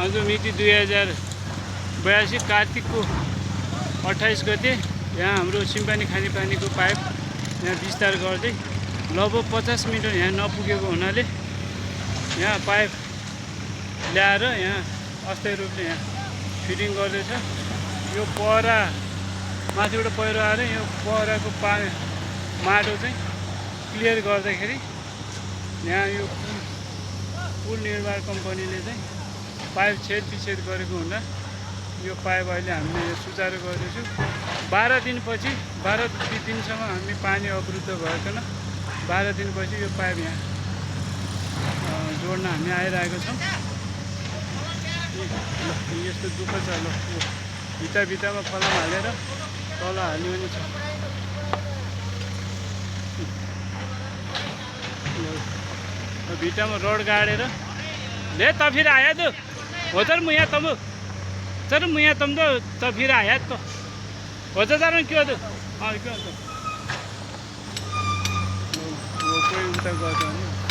आज मिति 2082 कार्तिकको 28 गते यहाँ हाम्रो सिम्पानी खानेपानीको पाइप यहाँ विस्तार गर्दै लगभग 50 मिटर यहाँ नपुगेको हुनाले यहाँ पाइप ल्याएर यहाँ अस्थायी रूपले यहाँ फिटिङ गर्दैछ। यो पहरा माथिबाट पहिरो आएर यो पहराको माटो चाहिँ क्लियर गर्दाखेरि यहाँ यो पुल निर्माण कम्पनीले चाहिँ पाइप छेदविच्छेद गरेको हुँदा यो पाइप अहिले हामीले सुचारू गर्दैछौँ। 12 दिनपछि 12 दिनसम्म हामी पानी अवरुद्ध भएकोन 12 दिनपछि यो पाइप यहाँ जोड्न हामी आइरहेको छौँ। यस्तो दुःख छ। ल भित्तामा फलाम हालेर तल हाल्ने पनि छ। भित्तामा रड गाडेर ले त फिर आया तो हो तर मुया तम तर मुया तम तो फिर आया तो हो तर क्यों तो क्यों तो वो कोई उल्टा गर्छ नि।